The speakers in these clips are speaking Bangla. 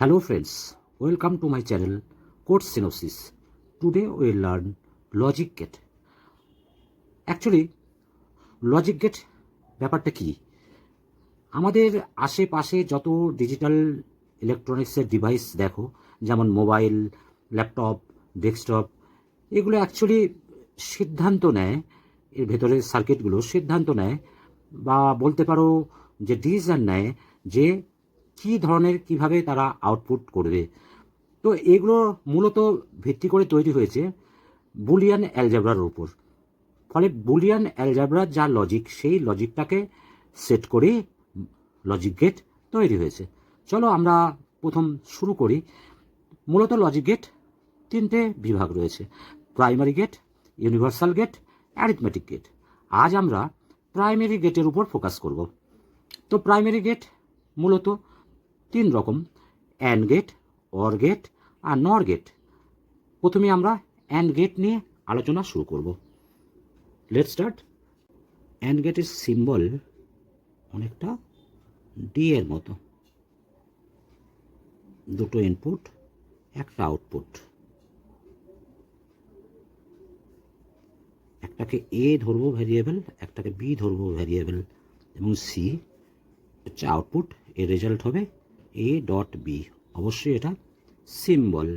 Hello friends, welcome to my channel Code Synopsis. Today we will learn Logic Gate. Actually, Logic Gate ব্যাপারটা কি? আমাদের আশেপাশে যত ডিজিটাল ইলেকট্রনিক্সের ডিভাইস দেখো, যেমন মোবাইল, ল্যাপটপ, ডেস্কটপ, এগুলো অ্যাকচুয়ালি সিদ্ধান্ত নেয়, এর ভেতরের সার্কিটগুলো সিদ্ধান্ত নেয় বা বলতে পারো যে ডিসিশন নেয় যে কী ধরনের কিভাবে তারা আউটপুট করবে। তো এগুলো মূলত ভিত্তি করে তৈরি হয়েছে বুলিয়ান অ্যালজেব্রার উপর। ফলে বুলিয়ান অ্যালজেব্রার যা লজিক, সেই লজিকটাকে সেট করে লজিক গেট তৈরি হয়েছে। চলো আমরা প্রথম শুরু করি। মূলত লজিক গেট তিনটে বিভাগ রয়েছে: primary gate, universal gate, arithmetic gate. আজ আমরা প্রাইমারি গেটের উপর ফোকাস করব। তো প্রাইমারি গেট মূলত তিন রকম: অ্যান্ড গেট, অর গেট আর নর গেট। প্রথমে আমরা অ্যান্ড গেট নিয়ে আলোচনা শুরু করব। Let's start. অ্যান্ড গেটের সিম্বল অনেকটা ডি এর মতো, দুটো ইনপুট, একটা আউটপুট। একটাকে এ ধরবো ভ্যারিয়েবল, একটাকে বি ধরবো ভ্যারিয়েবল, এবং সি হচ্ছে আউটপুট। এর রেজাল্ট হবে এ ডট বি। অবশ্যই এটা সিম্বল।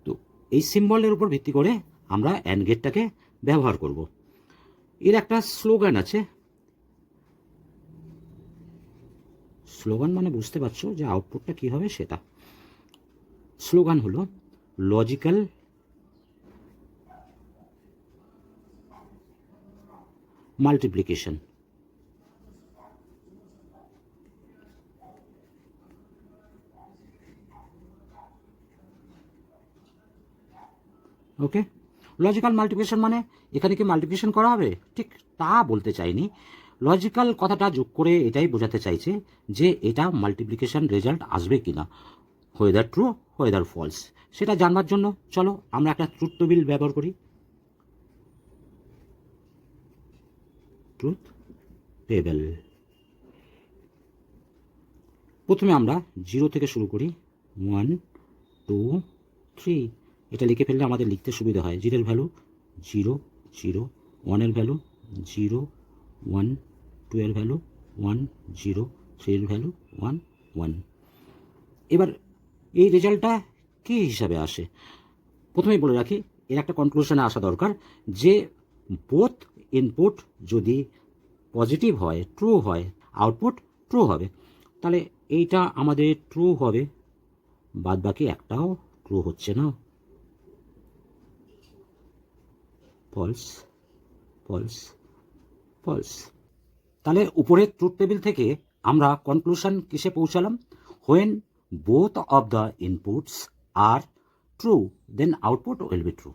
তো এই সিম্বলের উপর ভিত্তি করে আমরা অ্যান্ড গেটটাকে ব্যবহার করব। এর একটা স্লোগান আছে। স্লোগান মানে বুঝতে পারছো যে আউটপুটটা কী হবে সেটা। স্লোগান হলো লজিক্যাল মাল্টিপ্লিকেশন। ওকে, লজিক্যাল মাল্টিপ্লিকেশন মানে এখানে কি মাল্টিপ্লিকেশন করা হবে? ঠিক তা বলতে চাইনি। লজিক্যাল কথাটা যোগ করে এটাই বোঝাতে চাইছে যে এটা মাল্টিপ্লিকেশন রেজাল্ট আসবে কি না, হোয়েদার ট্রু হোয়েদার ফলস, সেটা জানবার জন্য চলো আমরা একটা ট্রুথ টেবিল ব্যবহার করি। Truth table. প্রথমে আমরা 0 থেকে শুরু করি। 1 2 3। এটা লিখে ফেললে আমাদের লিখতে সুবিধা হয়। 0 এর ভ্যালু 0 0, 1 এর ভ্যালু 0 1, 2 এর ভ্যালু 1 0, 3 এর ভ্যালু 1 1। এবার এই রেজাল্টটা কী হিসাবে আসে প্রথমেই বলে রাখি। এর একটা কনক্লুশনে আসা দরকার যে বোথ ইনপুট যদি পজিটিভ হয়, ট্রু হয়, আউটপুট ট্রু হবে। তাহলে এইটা আমাদের ট্রু হবে, বাদ বাকি একটাও ট্রু হচ্ছে না। False false false. তাহলে উপরের ট্রুথ টেবিল থেকে আমরা কনক্লুশন কিসে পৌঁছালাম? When both of the inputs are true then output will be true.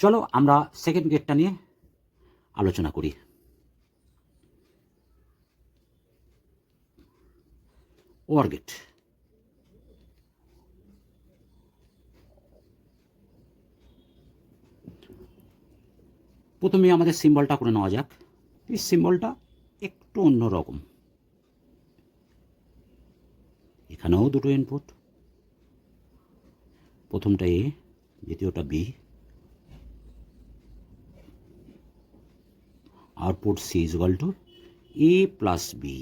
চলো আমরা সেকেন্ড গেটটা নিয়ে আলোচনা করি। Or gate. প্রথমে আমাদের সিম্বলটা করে নেওয়া যাক। এই সিম্বলটা একটু অন্যরকম। এখানেও দুটো ইনপুট, প্রথমটা এ, দ্বিতীয়টা B. Output C is equal to A plus B.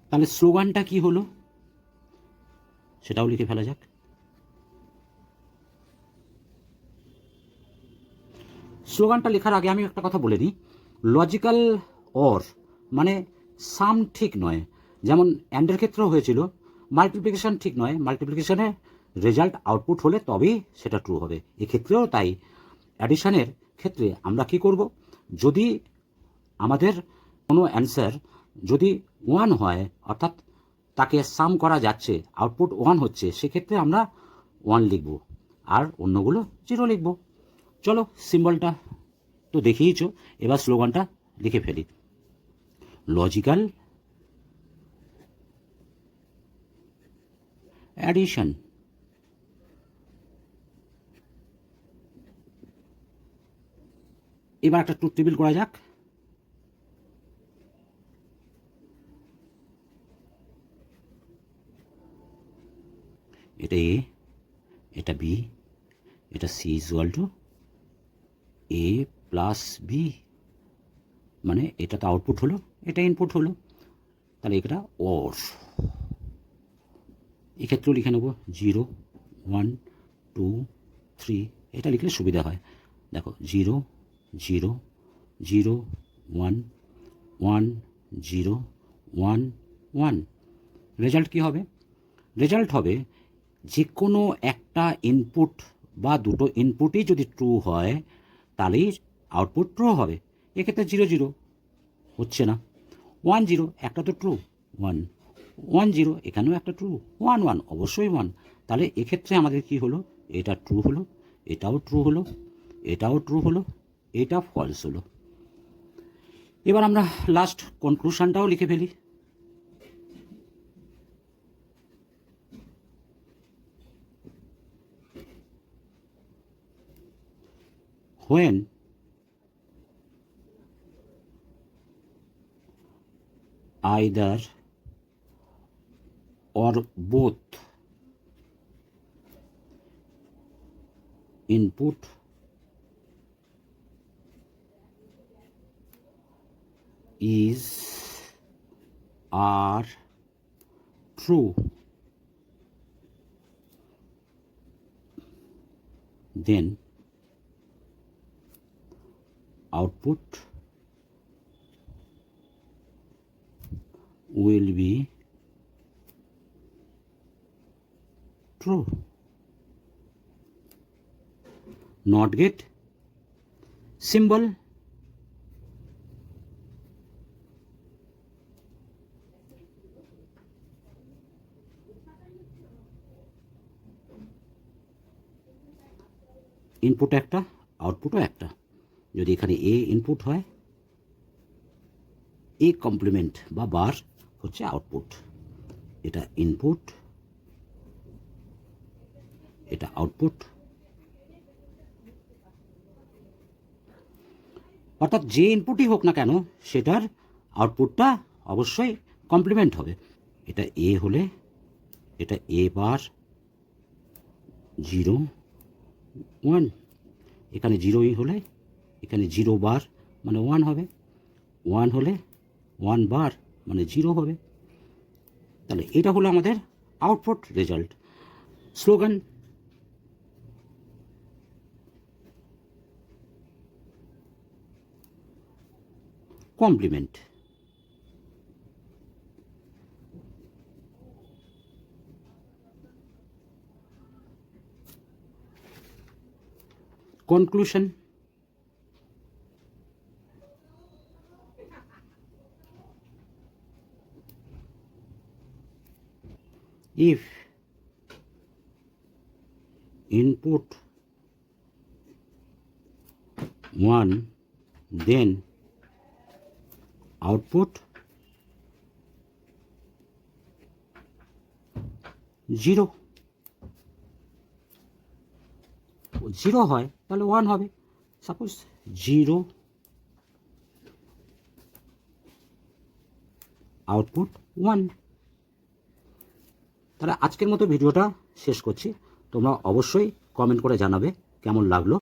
তাহলে স্লোগানটা কি হলো সেটাও লিখে ফেলা যাক। স্লোগানটা লেখার আগে আমি একটা কথা বলে নিই। লজিক্যাল অর মানে সাম ঠিক নয়। যেমন অ্যান্ডের ক্ষেত্রেও হয়েছিল, মাল্টিপ্লিকেশন ঠিক নয়। মাল্টিপ্লিকেশনের রেজাল্ট আউটপুট হলে তবেই সেটা ট্রু হবে। এক্ষেত্রেও তাই। অ্যাডিশনের ক্ষেত্রে আমরা কি করব? যদি আমাদের কোনো অ্যান্সার যদি 1 হয়, অর্থাৎ তাকে সাম করা যাচ্ছে, আউটপুট 1 হচ্ছে, সেক্ষেত্রে আমরা 1 লিখব আর অন্যগুলো 0 লিখব। চলো সিম্বলটা তো দেখিয়েছো, এবার স্লোগানটা লিখে ফেলি। Logical addition. এবার একটা ট্রুথ টেবিল করা যাক। এটা এ, এটা বি, এটা C equal to A plus B, মানে এটা তো আউটপুট হলো, এটা ইনপুট হলো, তাহলে এটা ওর। এক্ষেত্রেও লিখে নেব 0 1 2 3, এটা লিখলে সুবিধা হয়। দেখো 0 0 0 1 1 0 1 1। রেজাল্ট কী হবে? রেজাল্ট হবে যে কোনো একটা ইনপুট বা দুটো ইনপুটই যদি ট্রু হয় তাহলেই আউটপুট ট্রু হবে। এক্ষেত্রে 0 0 হচ্ছে না, 1 0 একটা তো ট্রু, 1 1 0 এখানেও একটা ট্রু, 1 1 অবশ্যই 1। তাহলে এক্ষেত্রে আমাদের কি হলো? এটা ট্রু হলো, এটাও ট্রু হলো, এটাও ট্রু হলো, এটা ফলস হলো। এবার আমরা লাস্ট কনক্লুশনটাও লিখে ফেলি। when either or both input is are true, then output will be true. Not get symbol, input একটা, আউটপুটও একটা। যদি এখানে এ ইনপুট হয়, এ কমপ্লিমেন্ট বা বার হচ্ছে আউটপুট। এটা ইনপুট, এটা আউটপুট, অর্থাৎ যে ইনপুটই হোক না কেন সেটার আউটপুটটা অবশ্যই কমপ্লিমেন্ট হবে। এটা এ হলে এটা এ বার 0 1, এখানে 0 হলে এখানে 0 বার মানে 1 হবে, 1 হলে 1 বার মানে 0 হবে। তাহলে এটা হলো আমাদের output result. Slogan: complement. Conclusion: if input 1 then output 0, 0 হয় তাহলে 1 হবে। Suppose 0 output 1। তাহলে আজকের মতো ভিডিওটা শেষ করছি। তোমরা অবশ্যই কমেন্ট করে জানাবে কেমন লাগলো।